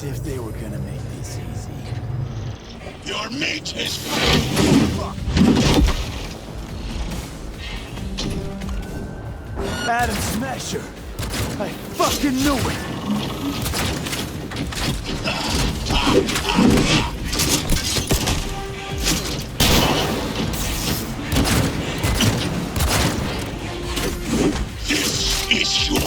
As if they were gonna make this easy. Your mate is Fuck. Adam Smasher! I fucking knew it! is your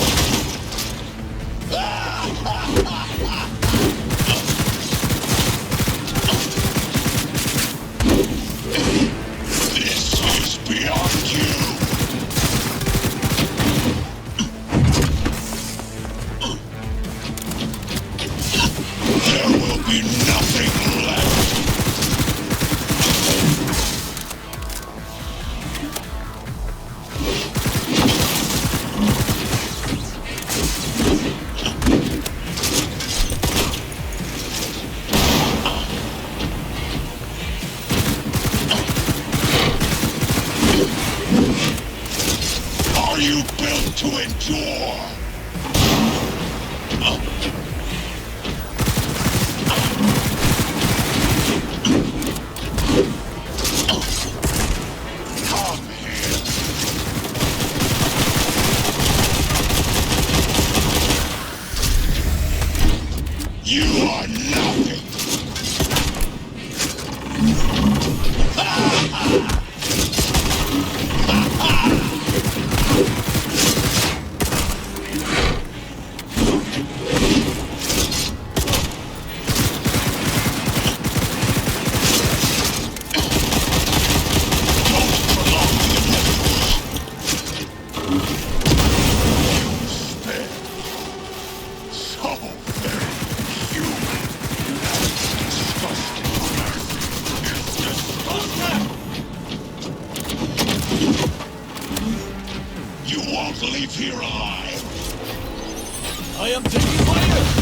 This is beyond you. There will be nothing left. Are you built to endure? Come here. You are nothing. You won't leave here alive. I am taking fire!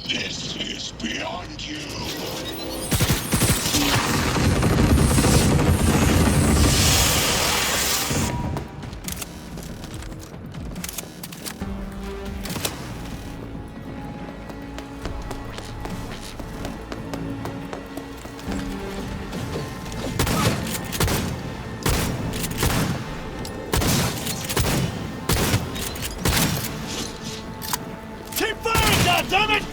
This is beyond you. Keep firing, goddammit!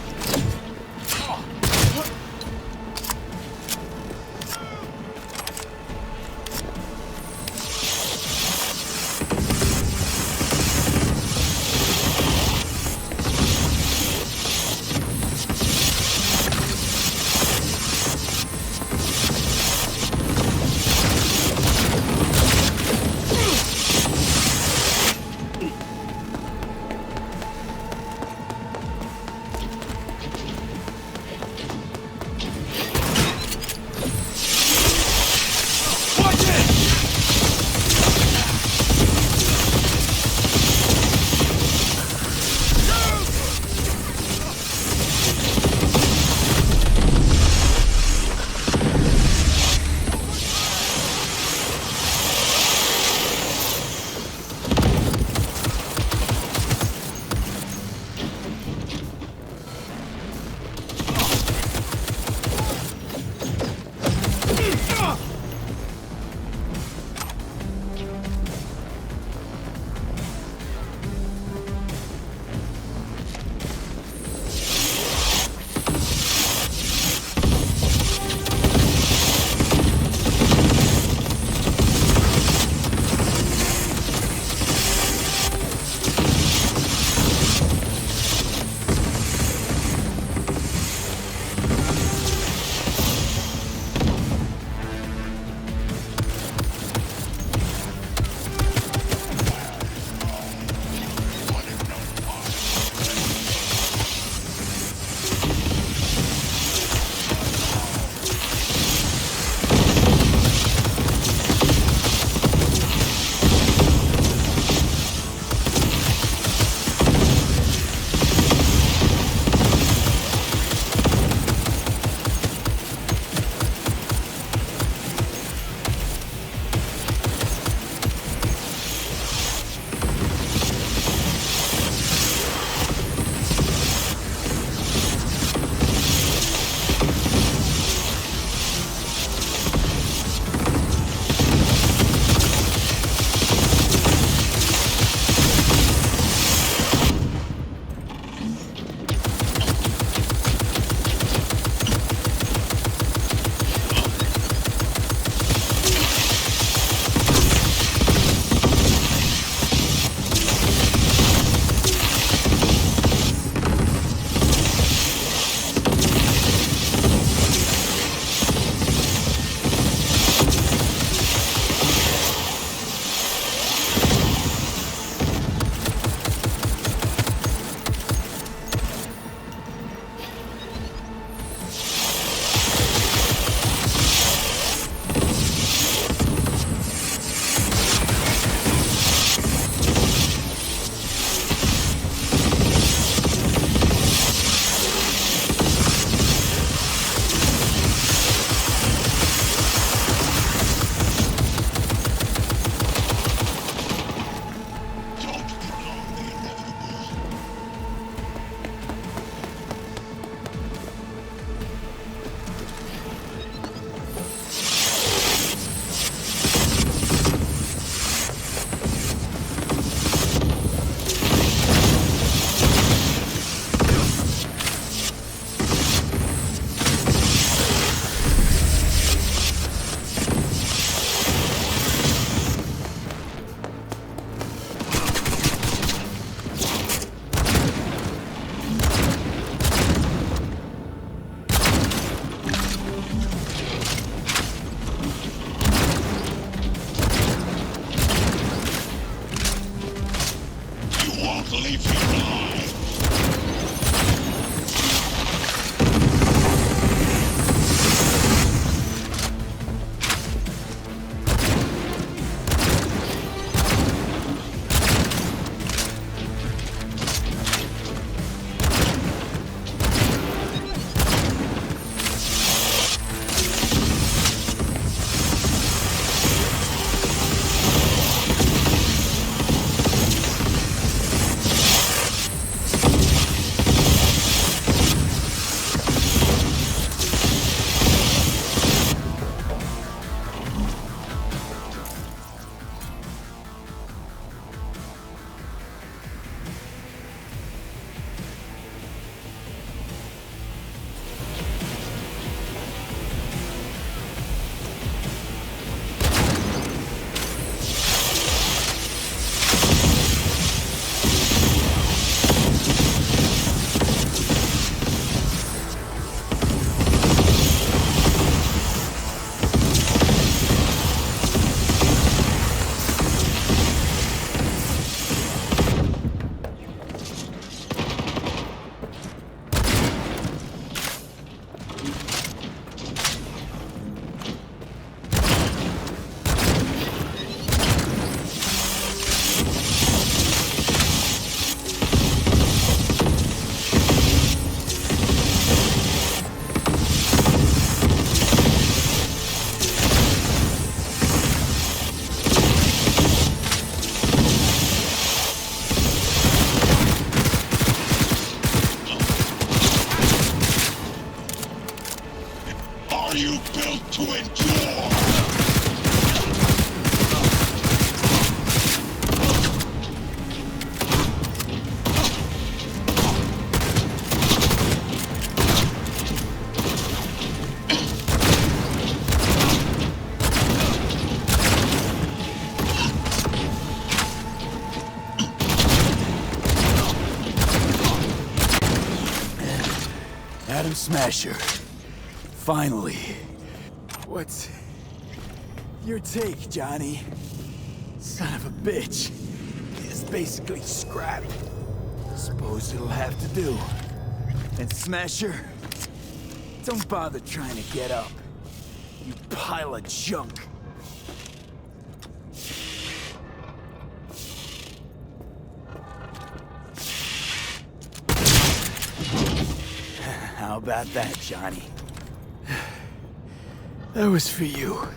Don't leave here alive! Are you built to endure? Adam Smasher. Finally. What's your take, Johnny? Son of a bitch. It's basically scrapped. Suppose it'll have to do. And Smasher, don't bother trying to get up. You pile of junk. How about that, Johnny? That was for you.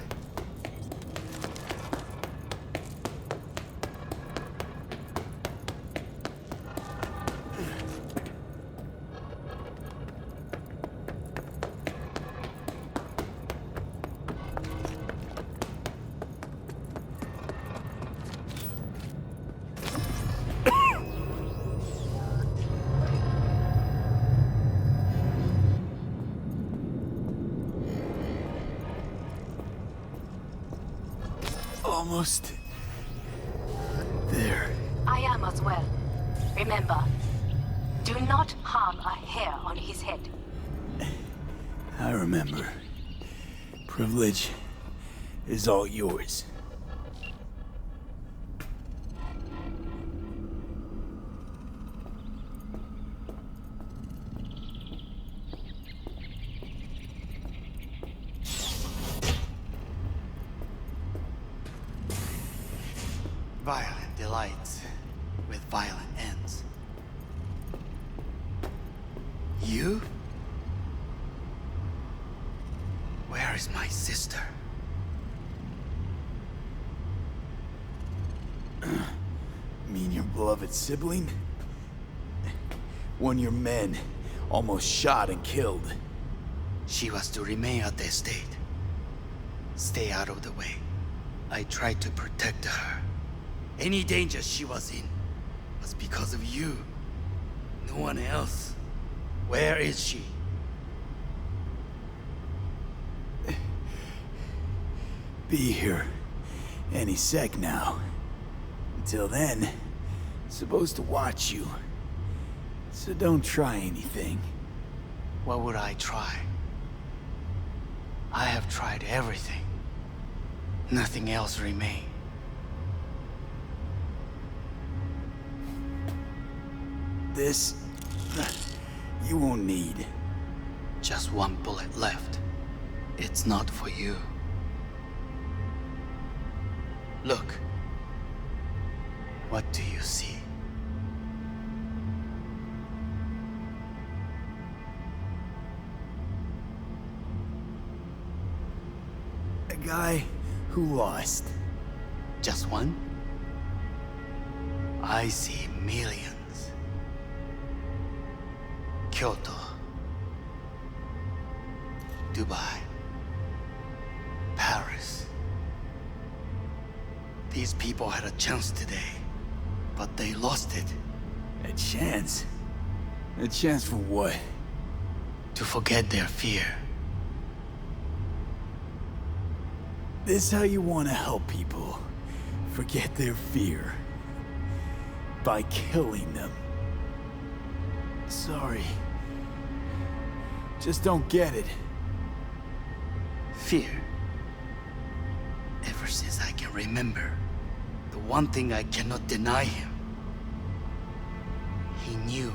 Almost there. I am as well. Remember, do not harm a hair on his head. I remember. Privilege is all yours. Violent delights with violent ends. You? Where is my sister? Mean your beloved sibling? One your men almost shot and killed. She was to remain at the estate. Stay out of the way. I tried to protect her. Any danger she was in was because of you. No one else. Where is she? Be here any sec now. Until then, supposed to watch you. So don't try anything. What would I try? I have tried everything. Nothing else remains. This... you won't need. Just one bullet left. It's not for you. Look. What do you see? A guy who lost. Just one? I see millions. Kyoto. Dubai. Paris. These people had a chance today, but they lost it. A chance? A chance for what? To forget their fear. This how you want to help people forget their fear? By killing them. Sorry. Just don't get it. Fear. Ever since I can remember, the one thing I cannot deny him. He knew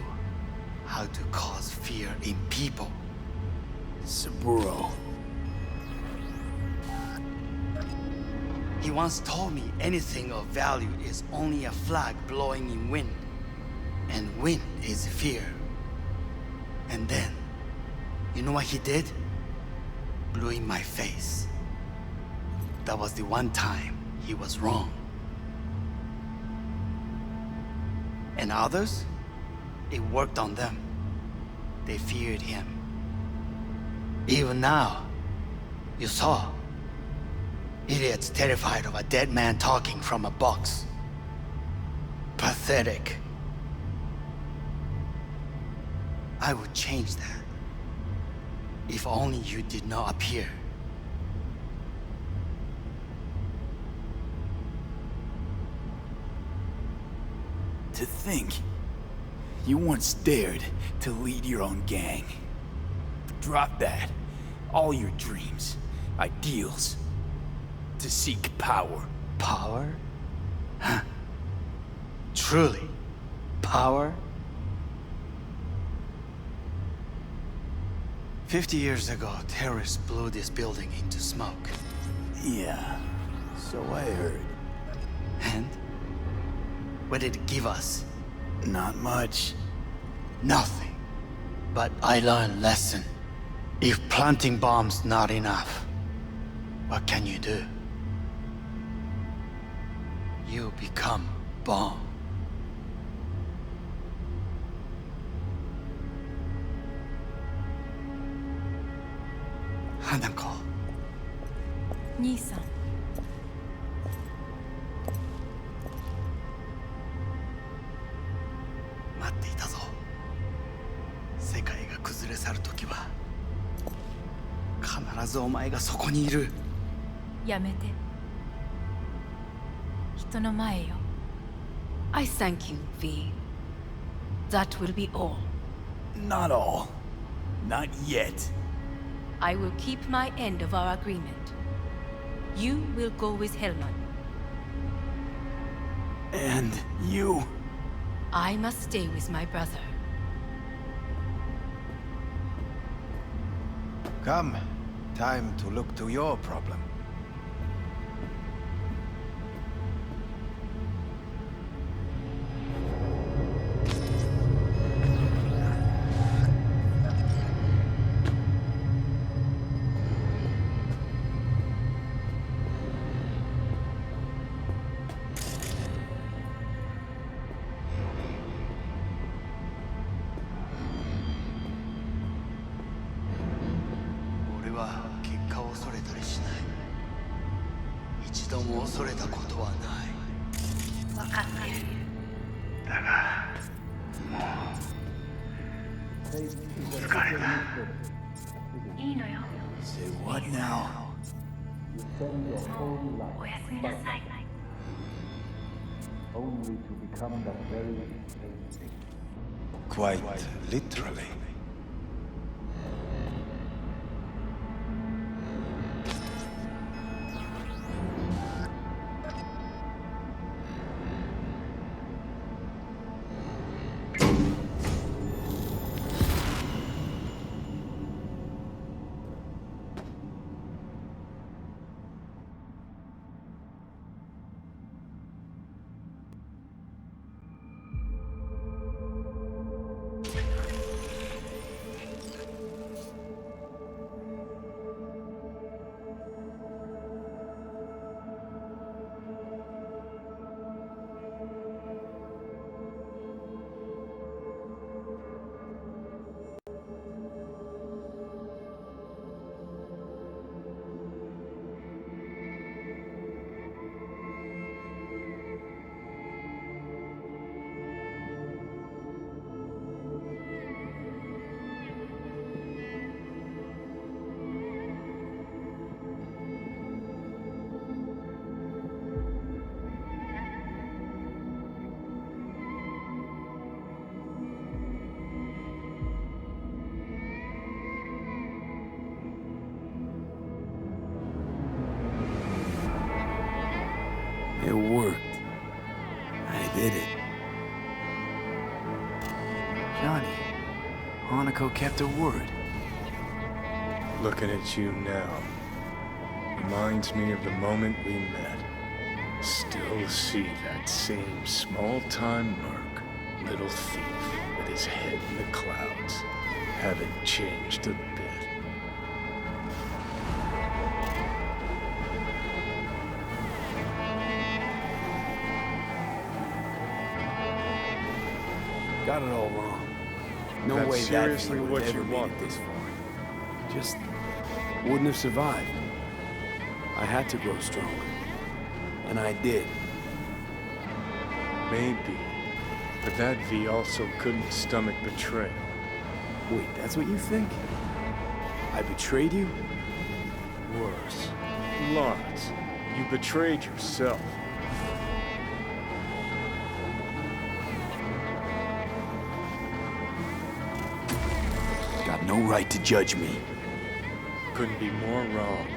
how to cause fear in people. Saburo. He once told me anything of value is only a flag blowing in wind. And wind is fear. And then, you know what he did? Blew in my face. That was the one time he was wrong. And others? It worked on them. They feared him. Even now, you saw. Idiots terrified of a dead man talking from a box. Pathetic. I would change that. If only you did not appear. To think, you once dared to lead your own gang. Drop that. All your dreams, ideals. To seek power. Power? Huh. Truly, power? 50 years ago, terrorists blew this building into smoke. Yeah, so I heard. And? What did it give us? Not much. Nothing. But I learned a lesson. If planting bombs not enough, what can you do? You become bomb. Hanako. 兄さん。待っていたぞ。世界が崩れ去る時は必ずお前がそこにいる。やめて。人の前よ。I thank you, V. That will be all. Not all. Not yet. I will keep my end of our agreement. You will go with Hellman. And you... I must stay with my brother. Come. Time to look to your problem. Say what now? Only to become that very same thing. Quite literally. Johnny, Hanako kept her word. Looking at you now reminds me of the moment we met. Still see that same small-time merc, little thief with his head in the clouds. Haven't changed a bit. Got it all wrong. No That's way that seriously thing what would you ever made want. it this far. Just wouldn't have survived. I had to grow stronger. And I did. Maybe. But that V also couldn't stomach betrayal. Wait, that's what you think? I betrayed you? Worse. Lots. You betrayed yourself. Got no right to judge me. Couldn't be more wrong.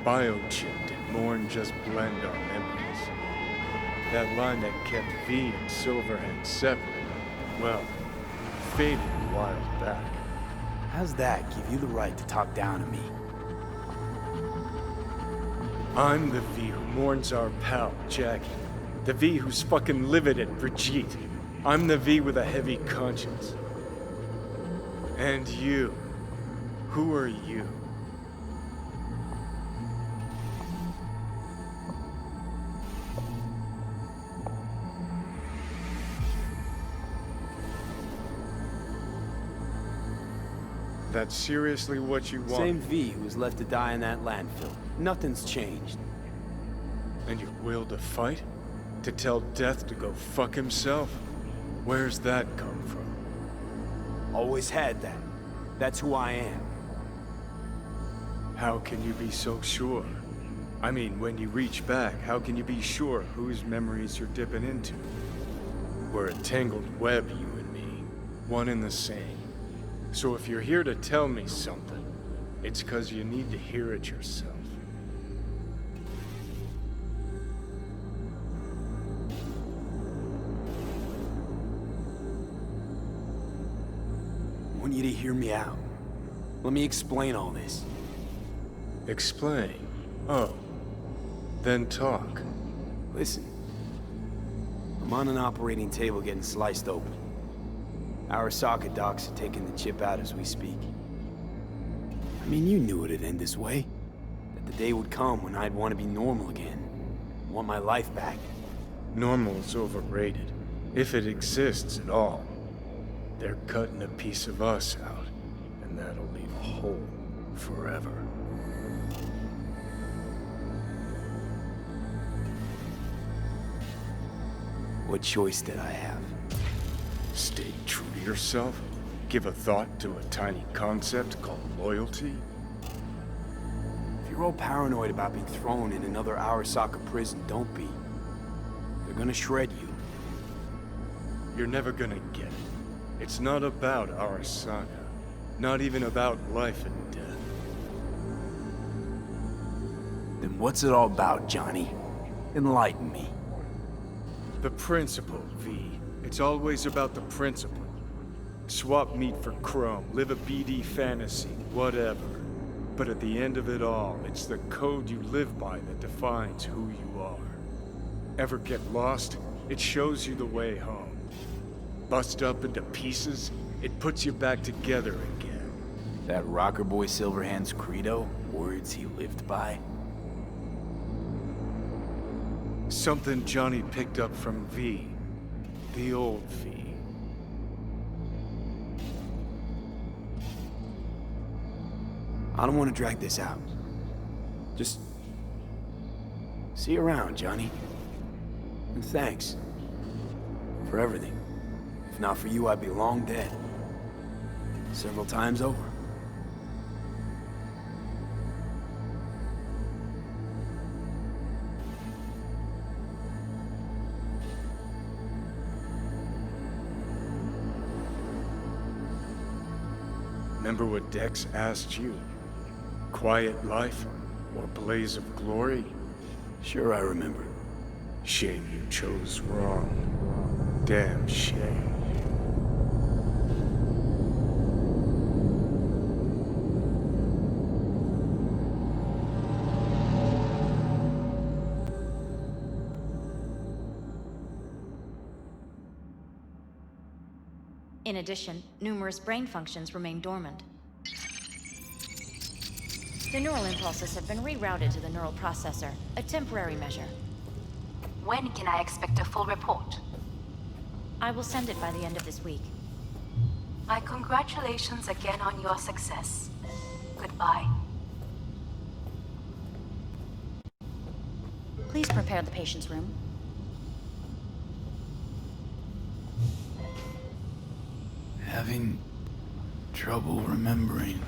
Biochip did more than just blend our memories. That line that kept V and Silverhand separate, well, faded a while back. How's that give you the right to talk down to me? I'm the V who mourns our pal, Jackie. The V who's fucking livid at Brigitte. I'm the V with a heavy conscience. And you. Who are you? That's seriously what you want? Same V who was left to die in that landfill. Nothing's changed. And your will to fight? To tell Death to go fuck himself? Where's that come from? Always had that. That's who I am. How can you be so sure? I mean, when you reach back, how can you be sure whose memories you're dipping into? We're a tangled web, you and me. One and the same. So if you're here to tell me something, it's 'cause you need to hear it yourself. I want you to hear me out. Let me explain all this. Explain. Oh. Then talk. Listen. I'm on an operating table getting sliced open. Arasaka docs are taking the chip out as we speak. I mean, you knew it'd end this way. That the day would come when I'd want to be normal again. Want my life back. Normal's overrated. If it exists at all. They're cutting a piece of us out, and that'll leave a hole forever. What choice did I have? Stay true to yourself? Give a thought to a tiny concept called loyalty? If you're all paranoid about being thrown in another Arasaka prison, don't be. They're gonna shred you. You're never gonna get it. It's not about Arasaka. Not even about life and death. Then what's it all about, Johnny? Enlighten me. The principle, V. It's always about the principle. Swap meat for chrome, live a BD fantasy, whatever. But at the end of it all, it's the code you live by that defines who you are. Ever get lost? It shows you the way home. Bust up into pieces, it puts you back together again. That rocker boy Silverhand's credo? Words he lived by? Something Johnny picked up from V. The old V. I don't want to drag this out. Just... see you around, Johnny. And thanks. For everything. If not for you, I'd be long dead. Several times over. Remember what Dex asked you? Quiet life or blaze of glory? Sure, I remember. Shame you chose wrong. Damn shame. In addition, numerous brain functions remain dormant. The neural impulses have been rerouted to the neural processor, a temporary measure. When can I expect a full report? I will send it by the end of this week. My congratulations again on your success. Goodbye. Please prepare the patient's room. Having trouble remembering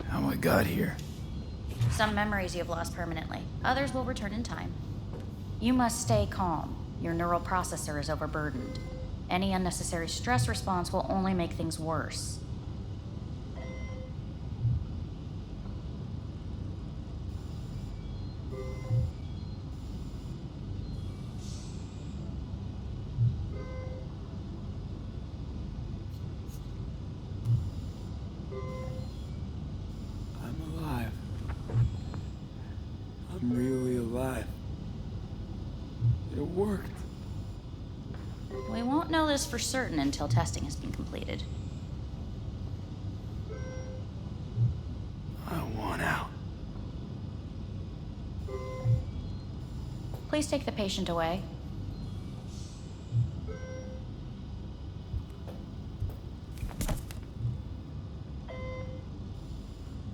how I got here. Some memories you have lost permanently. Others will return in time. You must stay calm. Your neural processor is overburdened. Any unnecessary stress response will only make things worse. I'm alive. I'm really alive. It worked. We won't know this for certain until testing has been completed. I want out. Please take the patient away.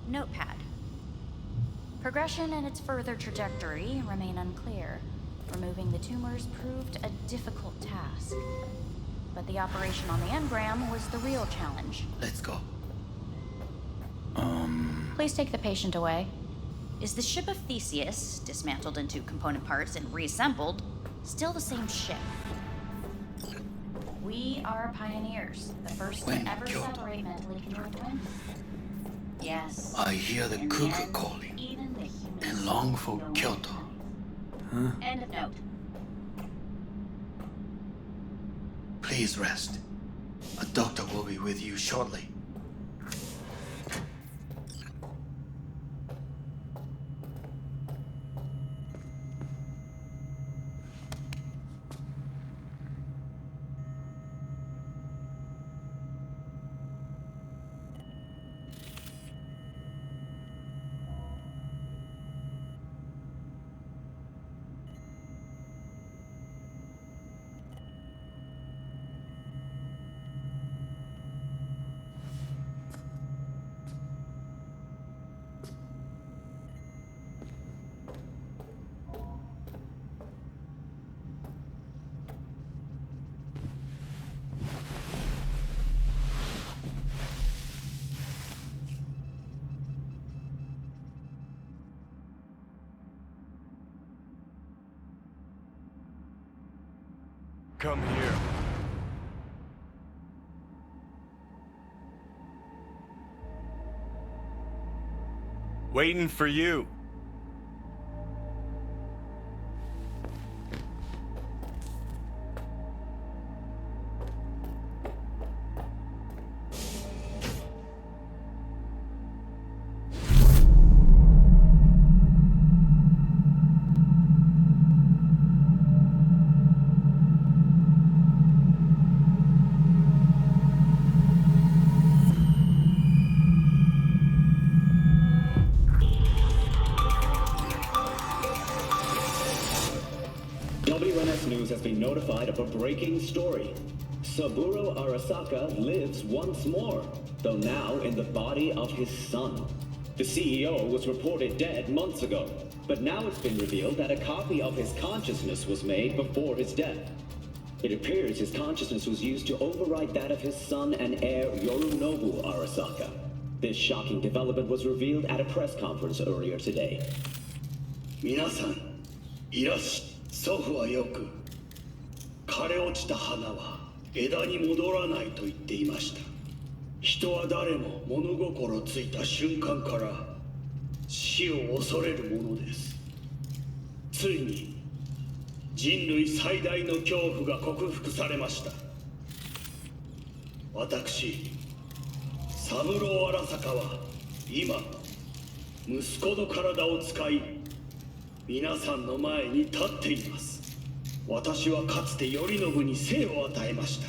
Notepad. Progression and its further trajectory remain unclear. Removing the tumors proved a difficult task. But the operation on the engram was the real challenge. Let's go. Please take the patient away. Is the ship of Theseus, dismantled into component parts and reassembled, still the same ship? We are pioneers, the first to ever separate mentally controlled twins. Yes. I hear the cuckoo calling Even the humans and long for Kyoto. End of note. Please rest. A doctor will be with you shortly. Come here. Waiting for you. WNS News has been notified of a breaking story. Saburo Arasaka lives once more, though now in the body of his son. The CEO was reported dead months ago, but now it's been revealed that a copy of his consciousness was made before his death. It appears his consciousness was used to override that of his son and heir Yorunobu Arasaka. This shocking development was revealed at a press conference earlier today. 皆さん、いらっしゃい。祖父はよく、枯れ落ちた花は枝に戻らないと言っていました。人は誰も物心ついた瞬間から死を恐れるものです。ついに人類最大の恐怖が克服されました。私、三郎荒坂は今、息子の体を使い、皆さんの前に立っています。私はかつて頼信に生を与えました。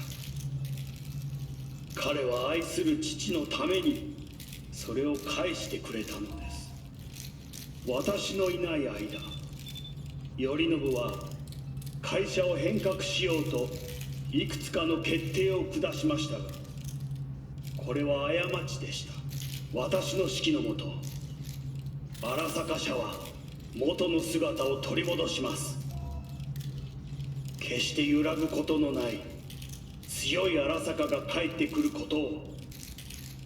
彼は愛する父のためにそれを返してくれたのです。私のいない間、頼信は会社を変革しようといくつかの決定を下しましたが、これは過ちでした。私の指揮のもと、荒坂社は元の姿を取り戻します。決して揺らぐことのない強い荒坂が帰ってくることを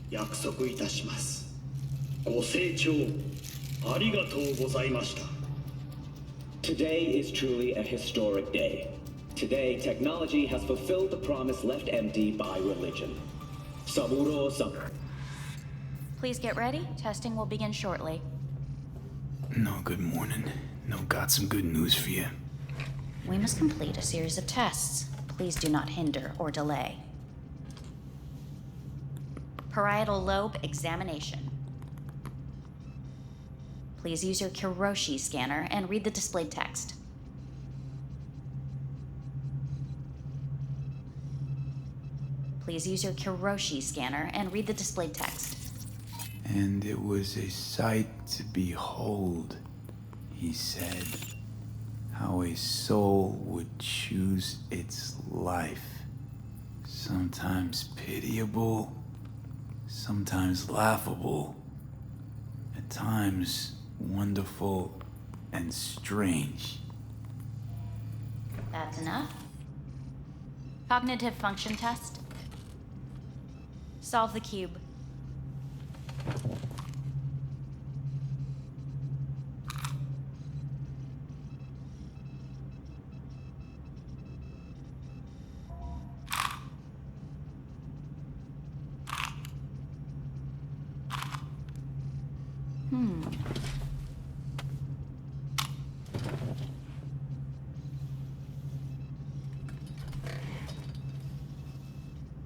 約束いたします。ご清聴ありがとうございました。 Today is truly a historic day. Today, technology has fulfilled the promise left empty by religion. Saburo-san. Please get ready. Testing will begin shortly. No, good morning. No, got some good news for you. We must complete a series of tests. Please do not hinder or delay. Parietal lobe examination. Please use your Kiroshi scanner and read the displayed text. Please use your Kiroshi scanner and read the displayed text. And it was a sight to behold, he said, how a soul would choose its life. Sometimes pitiable, sometimes laughable, at times wonderful and strange. That's enough. Cognitive function test. Solve the cube.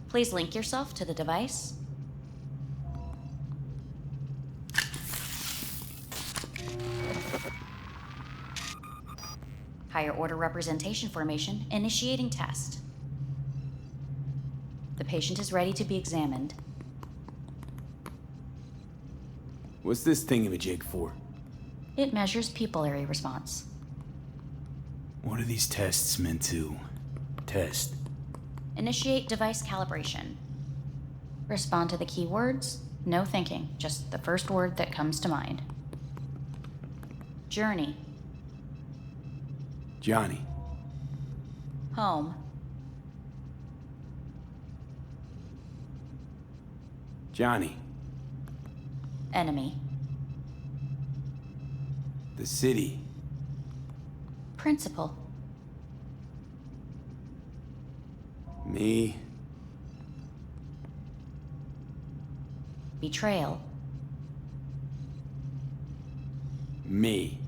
Please link yourself to the device. Higher order representation formation, initiating test. The patient is ready to be examined. What's this thingamajig for? It measures pupillary response. What are these tests meant to test? Initiate device calibration. Respond to the keywords. No thinking, just the first word that comes to mind. Journey. Johnny. Home. Johnny. Enemy. The city. Principal. Me. Betrayal. Me.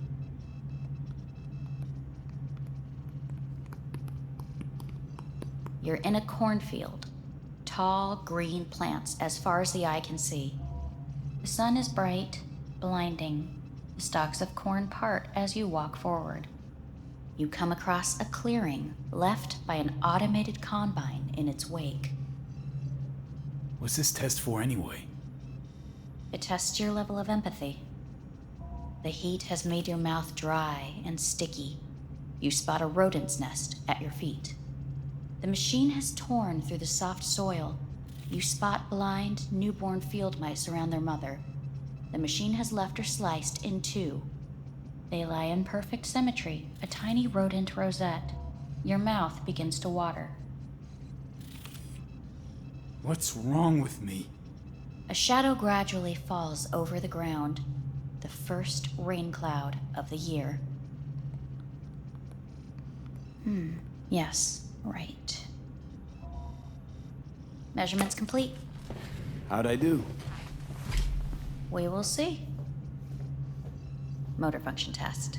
You're in a cornfield. Tall, green plants as far as the eye can see. The sun is bright, blinding. The stalks of corn part as you walk forward. You come across a clearing left by an automated combine in its wake. What's this test for anyway? It tests your level of empathy. The heat has made your mouth dry and sticky. You spot a rodent's nest at your feet. The machine has torn through the soft soil. You spot blind, newborn field mice around their mother. The machine has left her sliced in two. They lie in perfect symmetry, a tiny rodent rosette. Your mouth begins to water. What's wrong with me? A shadow gradually falls over the ground, the first rain cloud of the year. Yes, right. Measurements complete. How'd I do? We will see. Motor function test.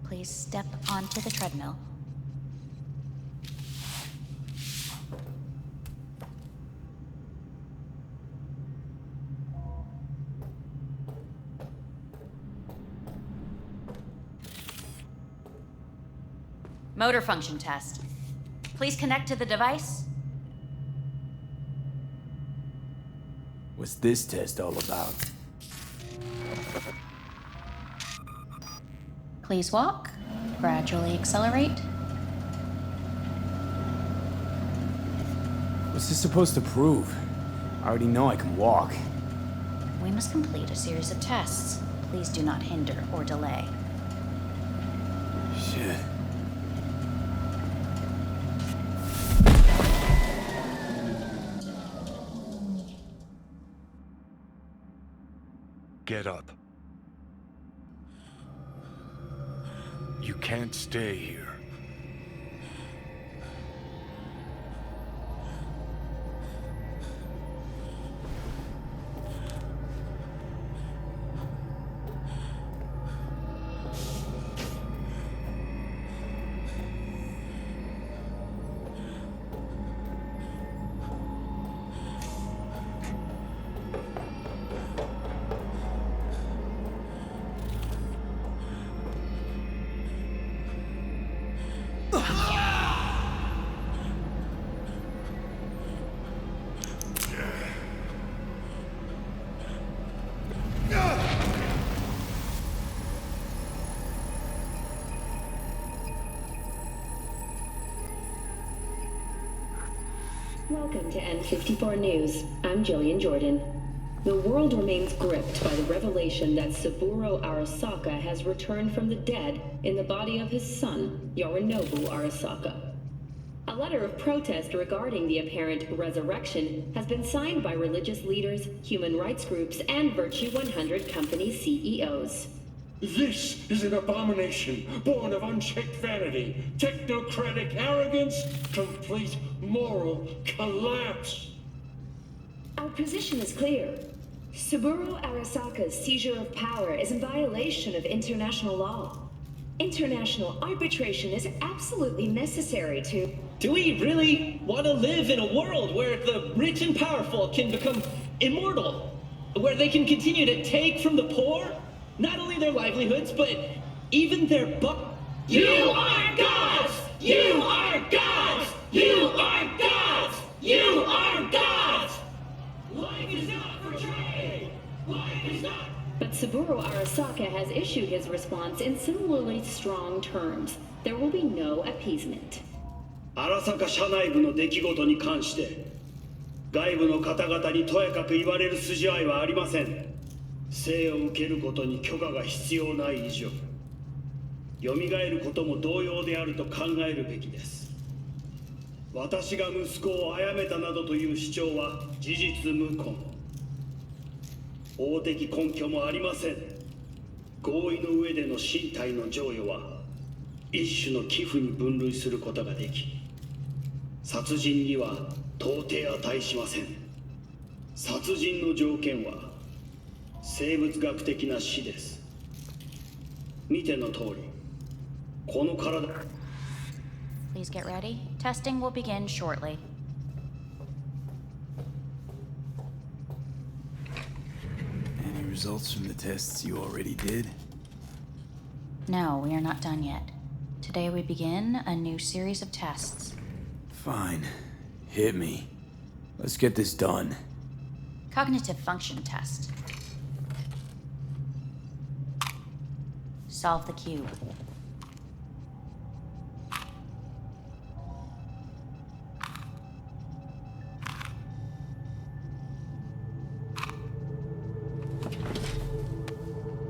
Please step onto the treadmill. Motor function test. Please connect to the device. What's this test all about? Please walk. Gradually accelerate. What's this supposed to prove? I already know I can walk. We must complete a series of tests. Please do not hinder or delay. Shit. Get up. You can't stay here. Welcome to N54 News. I'm Jillian Jordan. The world remains gripped by the revelation that Saburo Arasaka has returned from the dead in the body of his son, Yorinobu Arasaka. A letter of protest regarding the apparent resurrection has been signed by religious leaders, human rights groups, and Virtue 100 company CEOs. This is an abomination born of unchecked vanity, technocratic arrogance, complete moral collapse. Our position is clear. Saburo Arasaka's seizure of power is in violation of international law. International arbitration is absolutely necessary to... Do we really want to live in a world where the rich and powerful can become immortal? Where they can continue to take from the poor? Not only their livelihoods, but even their You are gods! You are gods! You are gods! You are gods! Life is not for trade! Life is not... But Saburo Arasaka has issued his response in similarly strong terms. There will be no appeasement. 荒坂社内部の出来事に関して外部の方々にとやかく言われる筋合いはありません。生を受けることに許可が必要ない以上蘇ることも同様であると考えるべきです。私が息子を殺めたなどという主張は事実無根。法的根拠もありません。合意の上での身体の贈与は一種の寄付に分類することができ殺人には到底値しません。殺人の条件は生物学的な死です。見ての通り、この体。Please get ready. Testing will begin shortly. Any results from the tests you already did? No, we are not done yet. Today we begin a new series of tests. Fine. Hit me. Let's get this done. Cognitive function test. Solve the cube.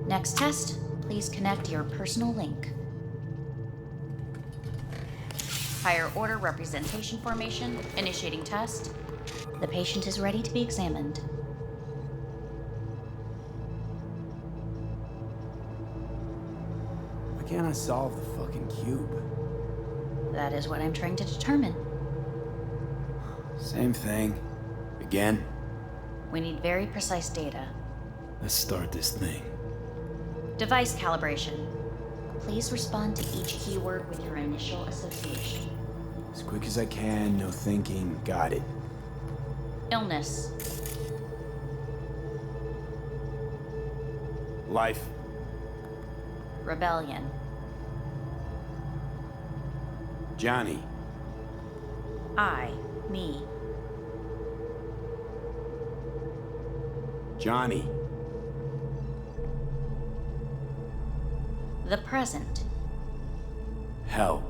Next test, please connect your personal link. Higher order representation formation, initiating test. The patient is ready to be examined. Why can't I solve the fucking cube? That is what I'm trying to determine. Same thing. Again? We need very precise data. Let's start this thing. Device calibration. Please respond to each keyword with your initial association. As quick as I can, no thinking. Got it. Illness. Life. Rebellion. Johnny. I. Me. Johnny. The present. Hell.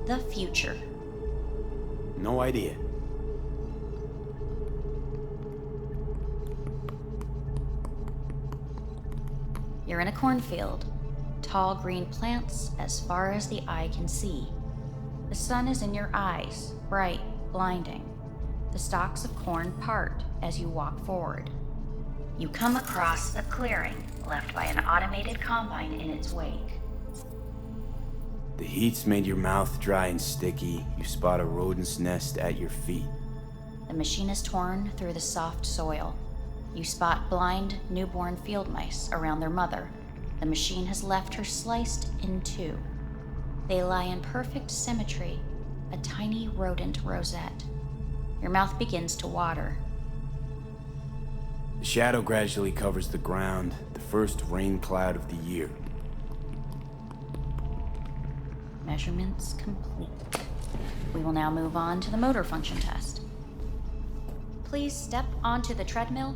The future. No idea. You're in a cornfield. Tall green plants as far as the eye can see. The sun is in your eyes, bright, blinding. The stalks of corn part as you walk forward. You come across a clearing left by an automated combine in its wake. The heat's made your mouth dry and sticky. You spot a rodent's nest at your feet. The machine is torn through the soft soil. You spot blind, newborn field mice around their mother. The machine has left her sliced in two. They lie in perfect symmetry, a tiny rodent rosette. Your mouth begins to water. The shadow gradually covers the ground, the first rain cloud of the year. Measurements complete. We will now move on to the motor function test. Please step onto the treadmill.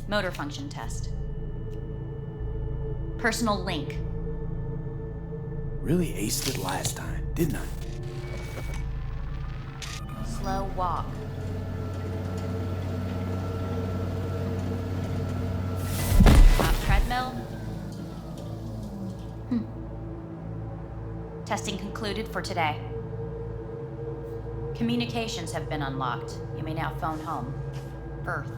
Motor function test. Personal link. Really aced it last time, didn't I? Slow walk. Treadmill. Testing concluded for today. Communications have been unlocked. You may now phone home. Earth.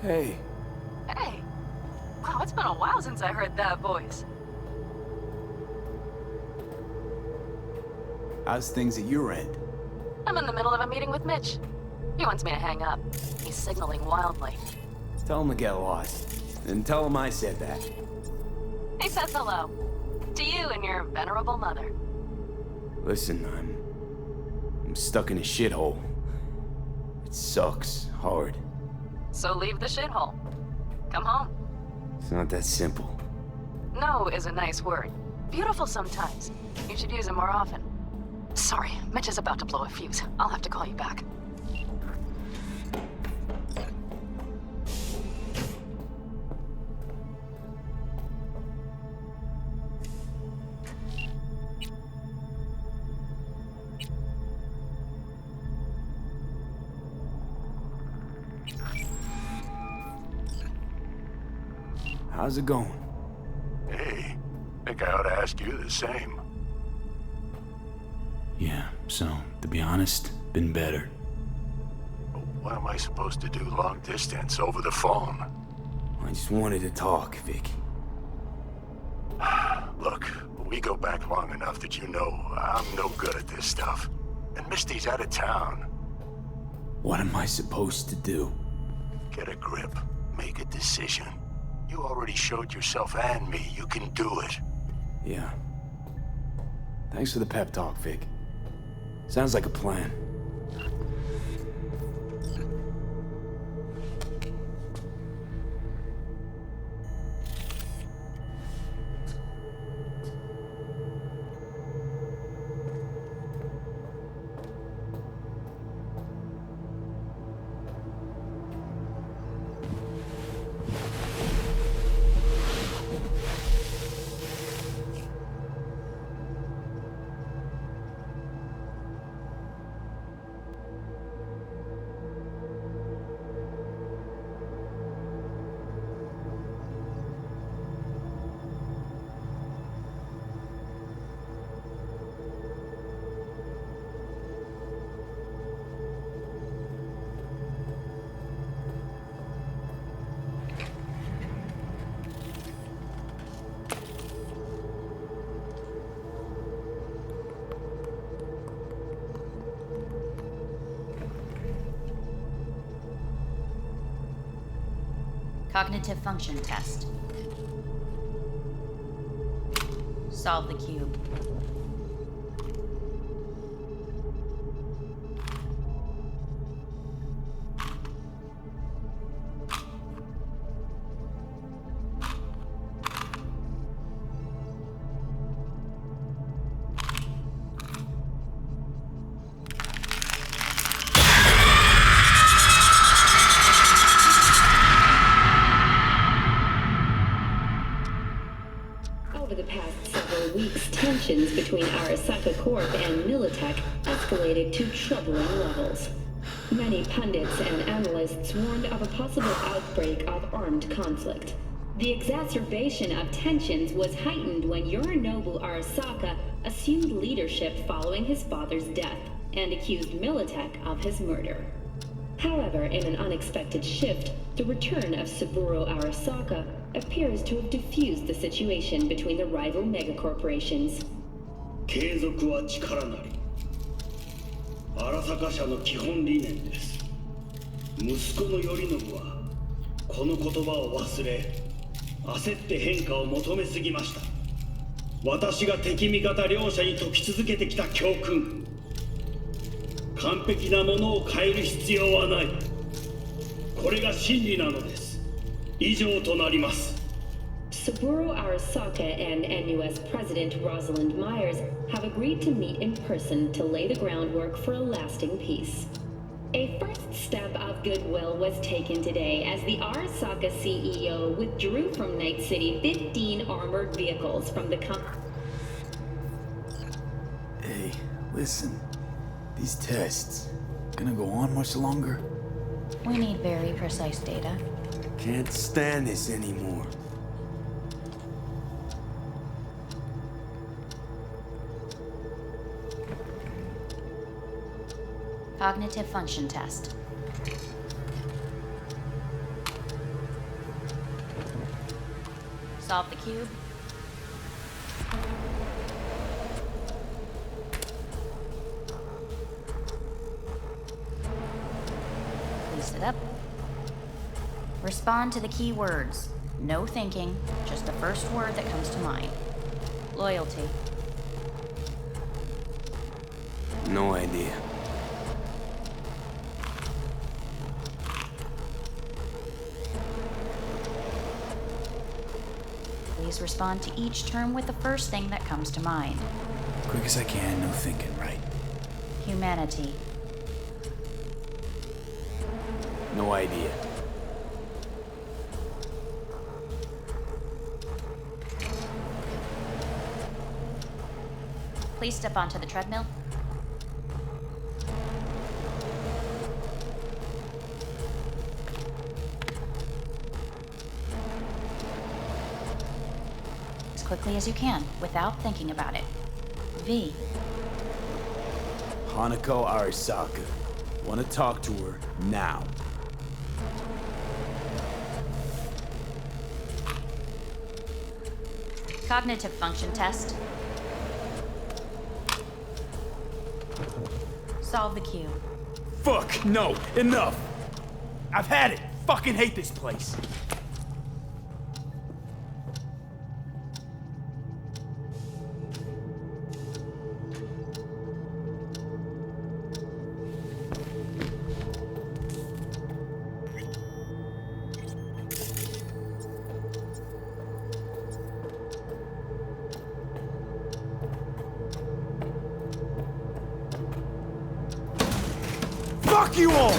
Hey. Hey. Wow, it's been a while since I heard that voice. How's things at your end? I'm in the middle of a meeting with Mitch. He wants me to hang up. He's signaling wildly. Tell him to get lost. And tell him I said that. He says hello. To you and your venerable mother. Listen, I'm stuck in a shithole. It sucks hard. So leave the shithole. Come home. It's not that simple. No is a nice word. Beautiful sometimes. You should use it more often. Sorry, Mitch is about to blow a fuse. I'll have to call you back. How's it going? Hey, think I ought to ask you the same. Yeah, so, to be honest, been better. What am I supposed to do long distance over the phone? I just wanted to talk, Vic. Look, we go back long enough that you know I'm no good at this stuff. And Misty's out of town. What am I supposed to do? Get a grip. Make a decision. You already showed yourself and me you can do it. Yeah. Thanks for the pep talk, Vic. Sounds like a plan. Cognitive function test. Solve the cube. Over the past several weeks, tensions between Arasaka Corp and Militech escalated to troubling levels. Many pundits and analysts warned of a possible outbreak of armed conflict. The exacerbation of tensions was heightened when Yorinobu Arasaka assumed leadership following his father's death and accused Militech of his murder. However, in an unexpected shift, the return of Saburo Arasaka appears to have diffused the situation between the rival megacorporations. 継続は力なり。荒坂社の基本理念です。息子の頼信はこの言葉を忘れ、焦って変化を求めすぎました。私が敵味方両者に解き続けてきた教訓。完璧なものを変える必要はない。これが真理なのです。以上となります。Saburo Arasaka and NUS President Rosalind Myers have agreed to meet in person to lay the groundwork for a lasting peace. A first step of goodwill was taken today as the Arasaka CEO withdrew from Night City 15 armored vehicles from the Hey, listen. These tests, gonna go on much longer? We need very precise data. Can't stand this anymore. Cognitive function test. Solve the cube. Please sit up. Respond to the key words. No thinking, just the first word that comes to mind. Loyalty. No idea. Please respond to each term with the first thing that comes to mind. Quick as I can, no thinking, right? Humanity. No idea. Please step onto the treadmill. As quickly as you can, without thinking about it. V. Hanako Arasaka. Want to talk to her now. Cognitive function test. Solve the cube. Fuck, no, enough! I've had it! Fucking hate this place! Fuck you all!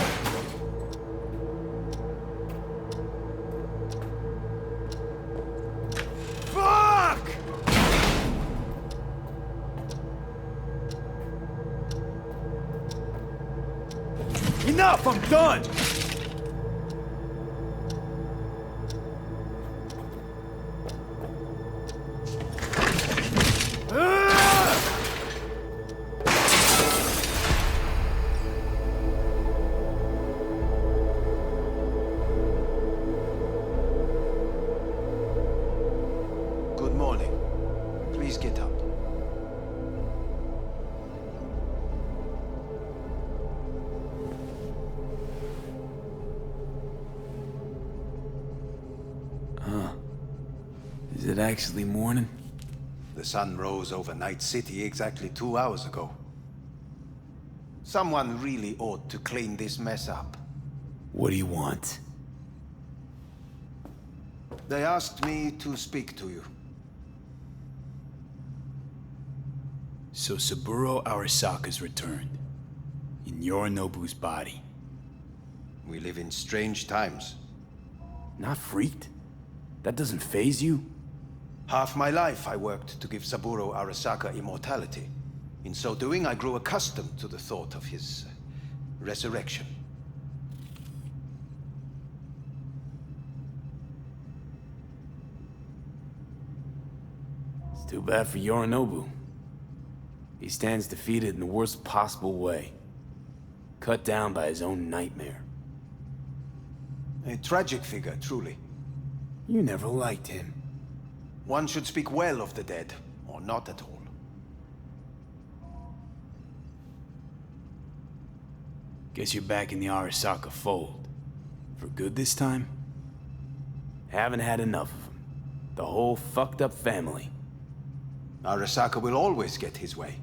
Fuck! Enough, I'm done! Good morning. Please get up. Is it actually morning? The sun rose over Night City exactly 2 hours ago. Someone really ought to clean this mess up. What do you want? They asked me to speak to you. So Saburo Arasaka's returned. In Yorinobu's body. We live in strange times. Not freaked? That doesn't faze you? Half my life I worked to give Saburo Arasaka immortality. In so doing, I grew accustomed to the thought of his resurrection. It's too bad for Yorinobu. He stands defeated in the worst possible way. Cut down by his own nightmare. A tragic figure, truly. You never liked him. One should speak well of the dead, or not at all. Guess you're back in the Arasaka fold. For good this time? Haven't had enough of him. The whole fucked up family. Arasaka will always get his way.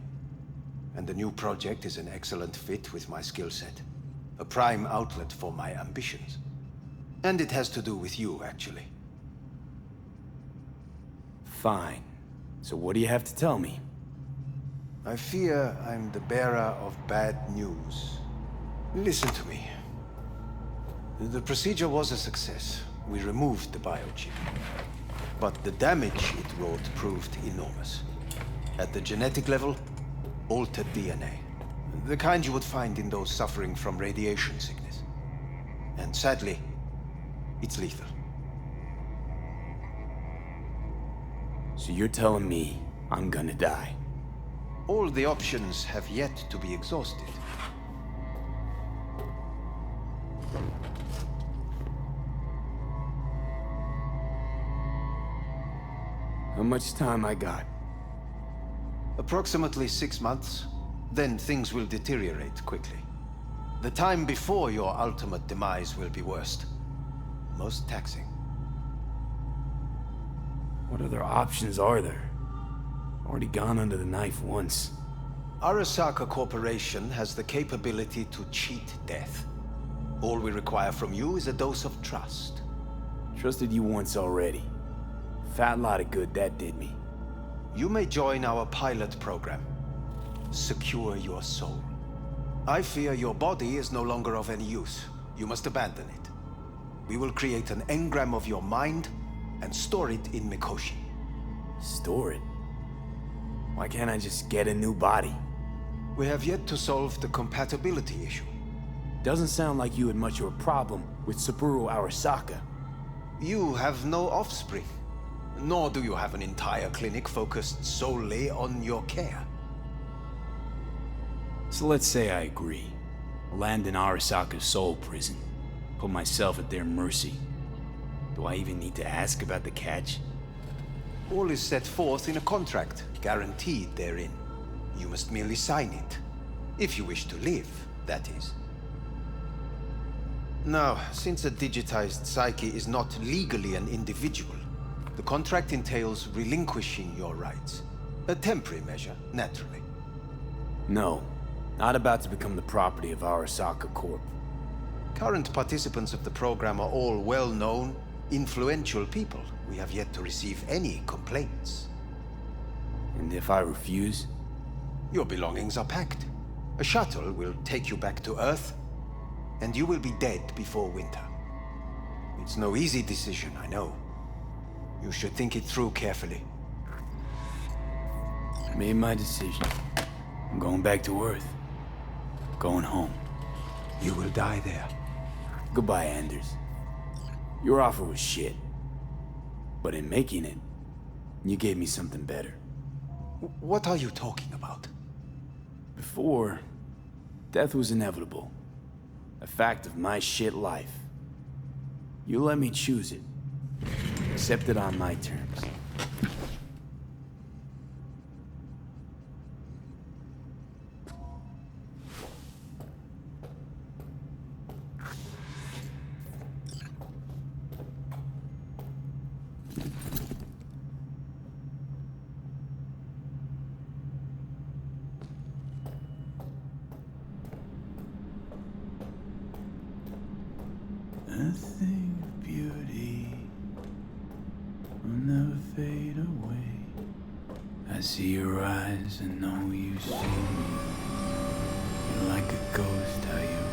And the new project is an excellent fit with my skill set. A prime outlet for my ambitions. And it has to do with you, actually. Fine. So what do you have to tell me? I fear I'm the bearer of bad news. Listen to me. The procedure was a success. We removed the biochip. But the damage it wrought proved enormous. At the genetic level, altered DNA. The kind you would find in those suffering from radiation sickness. And sadly, it's lethal. So you're telling me I'm gonna die? All the options have yet to be exhausted. How much time I got? Approximately 6 months. Then things will deteriorate quickly. The time before your ultimate demise will be worst. Most taxing. What other options are there? Already gone under the knife once. Arasaka Corporation has the capability to cheat death. All we require from you is a dose of trust. Trusted you once already. Fat lot of good that did me. You may join our pilot program. Secure your soul. I fear your body is no longer of any use. You must abandon it. We will create an engram of your mind and store it in Mikoshi. Store it? Why can't I just get a new body? We have yet to solve the compatibility issue. Doesn't sound like you had much of a problem with Saburo Arasaka. You have no offspring. Nor do you have an entire clinic focused solely on your care. So let's say I agree. Land in Arasaka's soul prison. Put myself at their mercy. Do I even need to ask about the catch? All is set forth in a contract, guaranteed therein. You must merely sign it. If you wish to live, that is. Now, since a digitized psyche is not legally an individual, the contract entails relinquishing your rights. A temporary measure, naturally. No. Not about to become the property of Arasaka Corp. Current participants of the program are all well-known, influential people. We have yet to receive any complaints. And if I refuse? Your belongings are packed. A shuttle will take you back to Earth, and you will be dead before winter. It's no easy decision, I know. You should think it through carefully. I made my decision. I'm going back to Earth. Going home. You will die there. Goodbye, Anders. Your offer was shit. But in making it, you gave me something better. What are you talking about? Before, death was inevitable. A fact of my shit life. You let me choose it. Accept it on my terms. see your eyes and know you see me. You're like a ghost, how you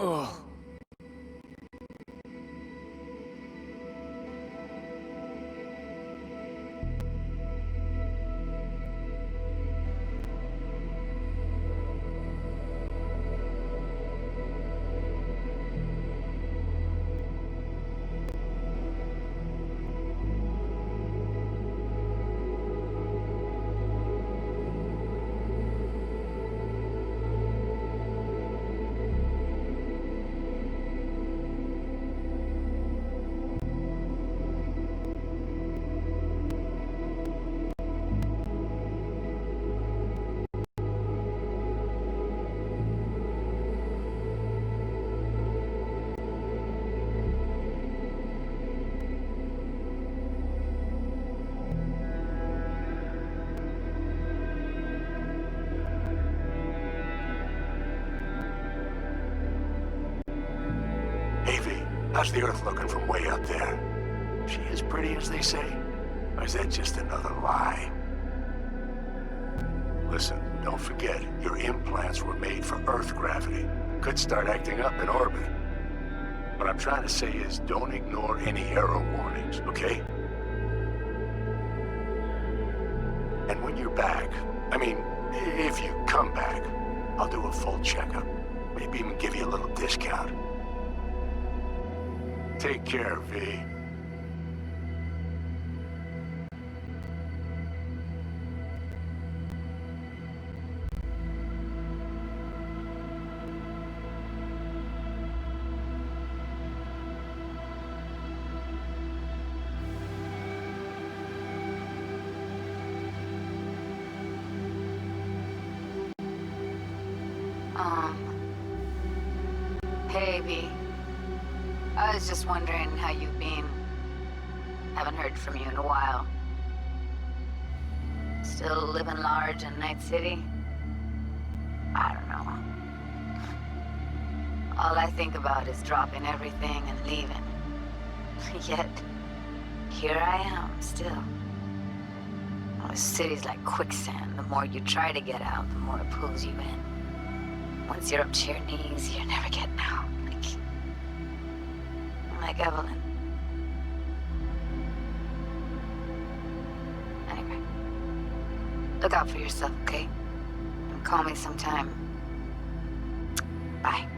Oh. How's the Earth looking from way up there? She as pretty as they say? Or is that just another lie? Listen, don't forget, your implants were made for Earth gravity. Could start acting up in orbit. What I'm trying to say is, don't ignore any error warnings, okay? And when you're back, I mean, if you come back, I'll do a full checkup. Maybe even give you a little discount. Take care, V. Hey, V. I was just wondering how you've been. Haven't heard from you in a while. Still living large in Night City? I don't know. All I think about is dropping everything and leaving. Yet, here I am, still. Oh, the city's like quicksand. The more you try to get out, the more it pulls you in. Once you're up to your knees, you're never getting out. Like Evelyn. Anyway, look out for yourself, okay? And call me sometime. Bye.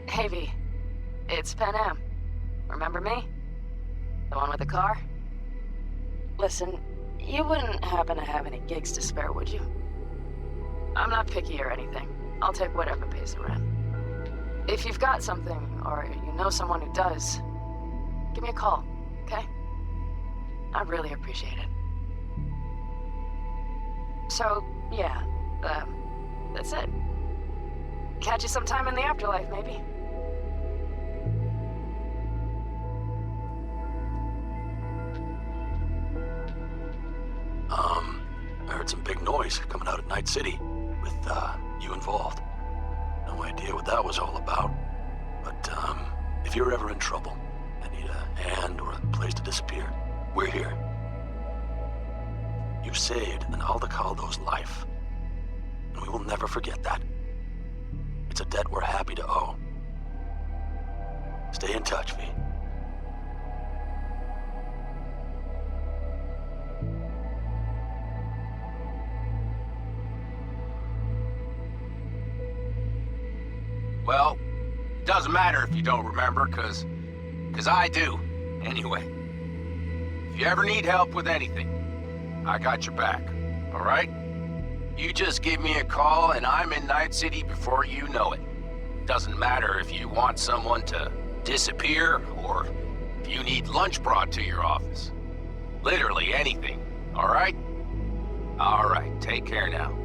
Hey, V. It's Pan Am. Remember me? The one with the car? Listen, you wouldn't happen to have any gigs to spare, would you? I'm not picky or anything. I'll take whatever pays the rent. If you've got something, or you know someone who does, give me a call, okay? I'd really appreciate it. So, yeah, that's it. Catch you sometime in the afterlife, maybe. heard some big noise coming out of Night City with, you involved. No idea what that was all about. But, if you're ever in trouble and need a hand or a place to disappear, we're here. You saved an Aldecaldo's life, and we will never forget that. It's a debt we're happy to owe. Stay in touch, V. Well, it doesn't matter if you don't remember, cause I do, anyway. If you ever need help with anything, I got your back, all right? You just give me a call and I'm in Night City before you know it. Doesn't matter if you want someone to disappear or if you need lunch brought to your office. Literally anything, all right? All right, take care now.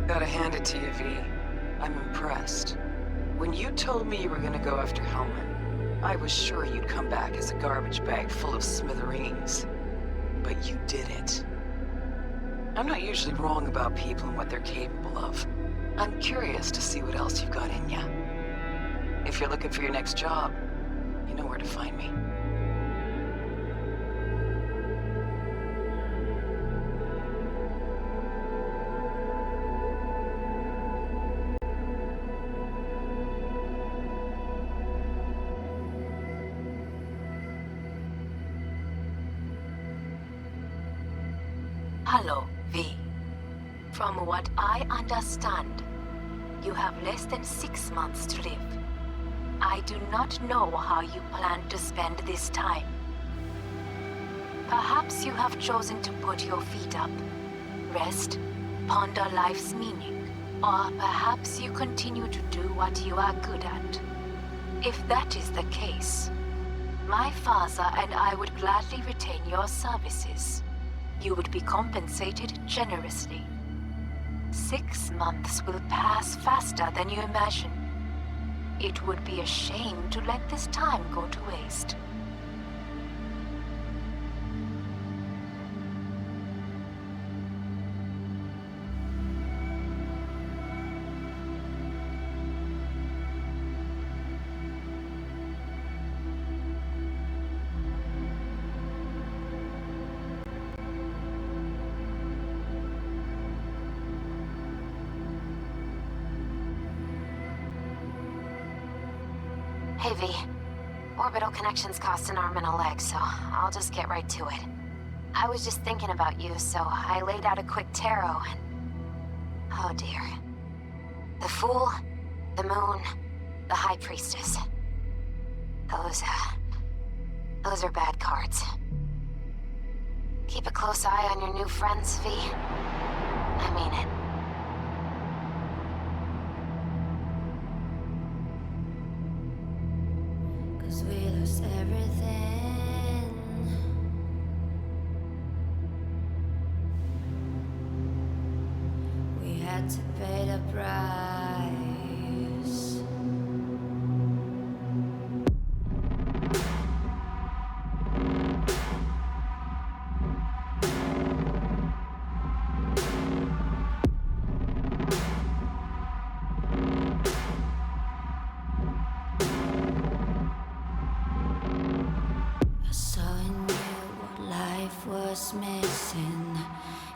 Gotta hand it to you, V. I'm impressed. When you told me you were gonna go after Hellman, I was sure you'd come back as a garbage bag full of smithereens. But you did it. I'm not usually wrong about people and what they're capable of. I'm curious to see what else you've got in ya. If you're looking for your next job, you know where to find me. Hello, V. From what I understand, you have less than 6 months to live. I do not know how you plan to spend this time. Perhaps you have chosen to put your feet up, rest, ponder life's meaning, or perhaps you continue to do what you are good at. If that is the case, my father and I would gladly retain your services. You would be compensated generously. 6 months will pass faster than you imagine. It would be a shame to let this time go to waste. Hey, V. Orbital connections cost an arm and a leg, so I'll just get right to it. I was just thinking about you, so I laid out a quick tarot and... oh dear. The Fool, the Moon, the High Priestess. Those are bad cards. Keep a close eye on your new friends, V. I mean it. We lost everything. We had to pay the price. Was missing.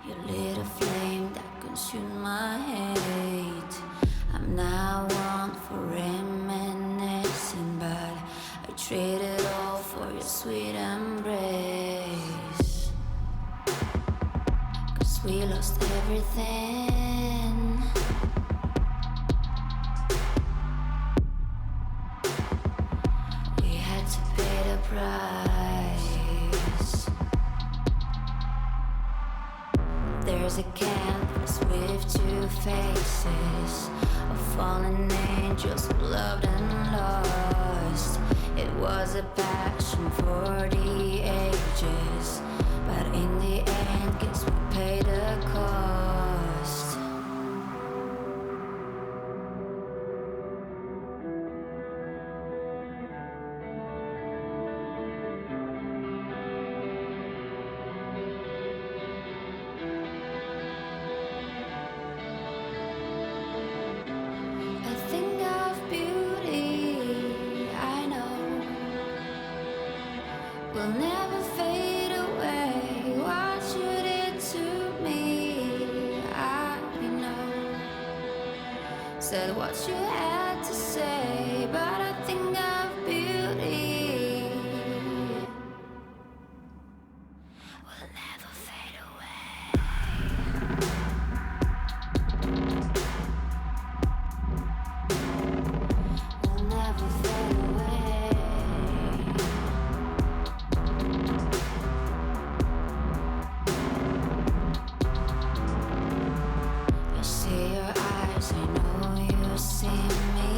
You lit a flame that consumed my hate. I'm now one for reminiscing, but I traded all for your sweet embrace. 'Cause we lost everything. We had to pay the price. There's a canvas with two faces of fallen angels who loved and lost. It was a passion for the ages, but in the end, guess we paid the cost. A thing of beauty, I know, will never fade away. What you did to me, I know. Said what you had to say, but a thing of beauty will never fade away. Will never fade away. I see your eyes, I know you see me.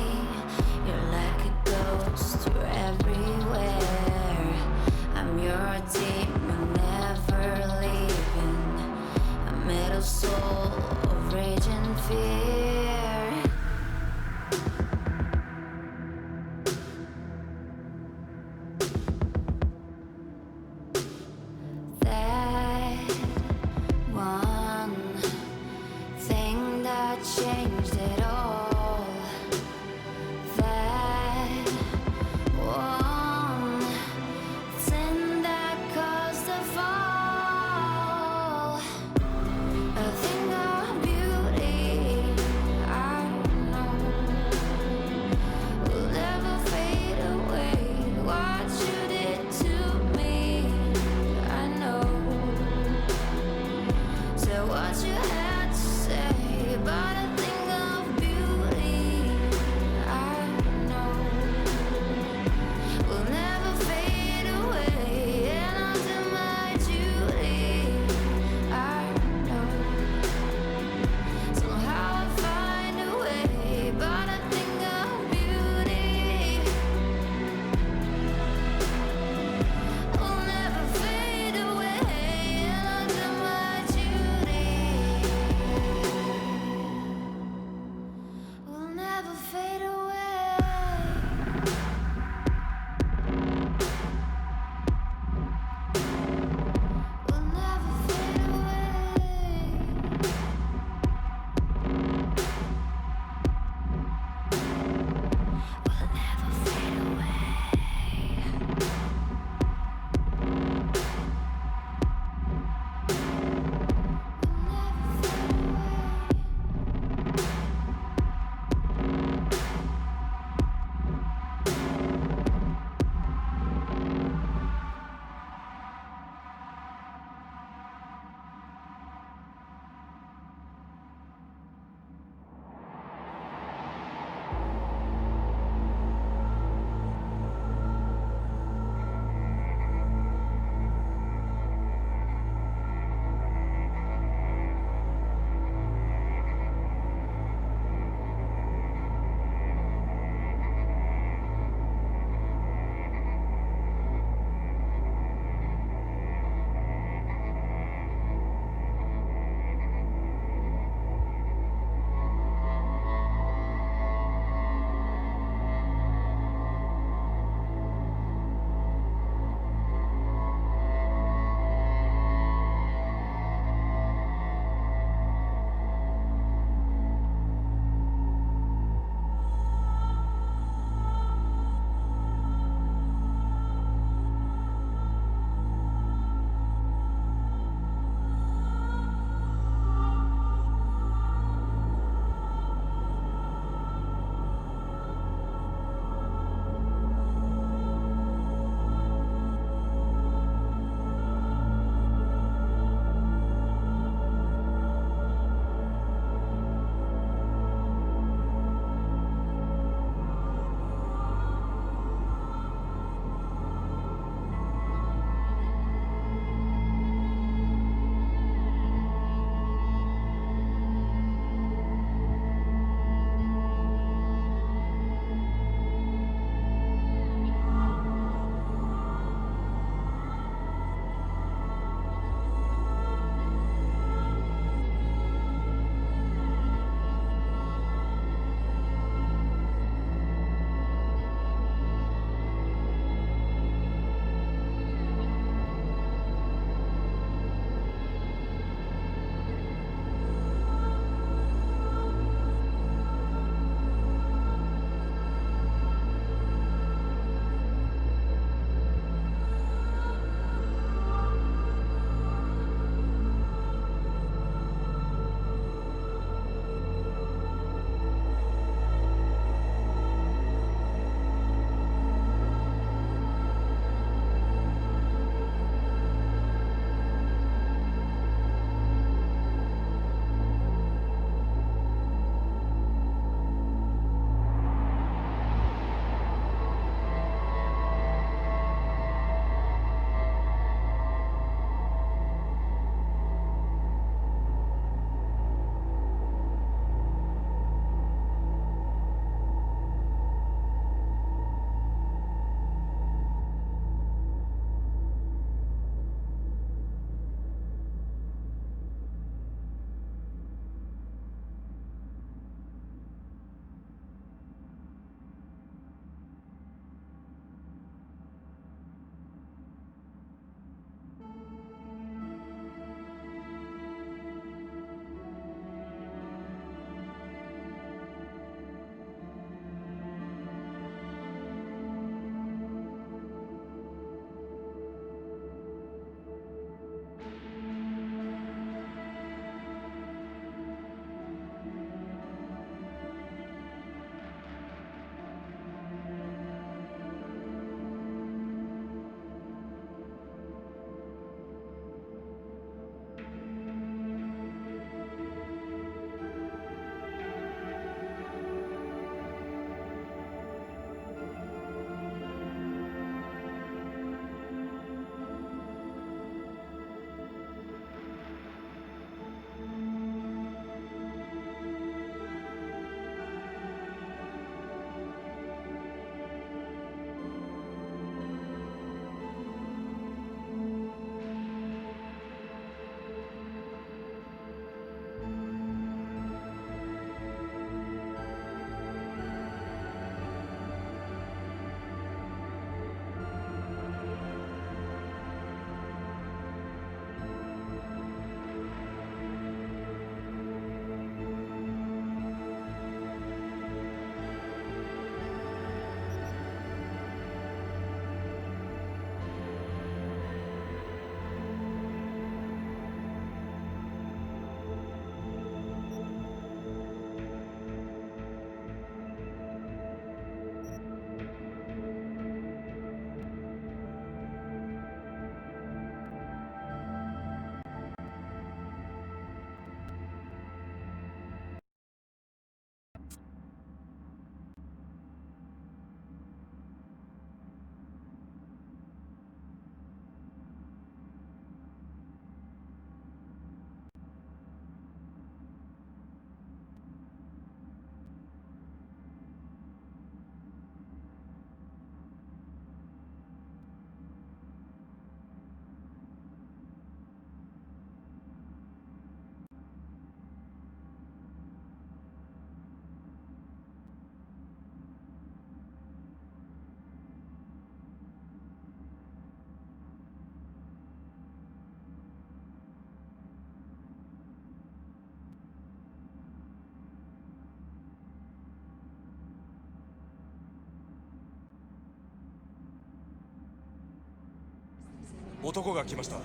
男が来ました。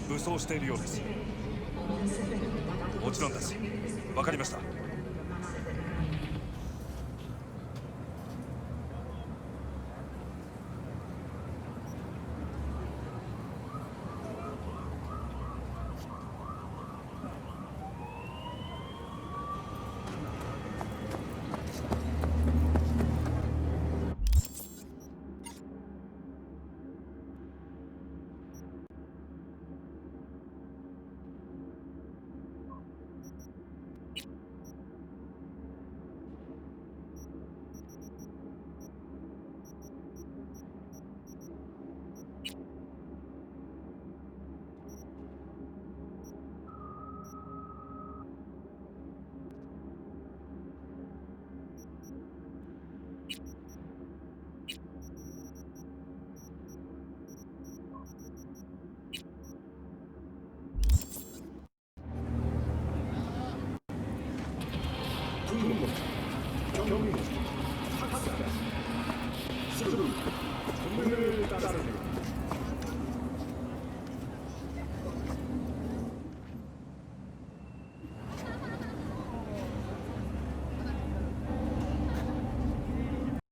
武装しているようです。もちろんです。わかりました。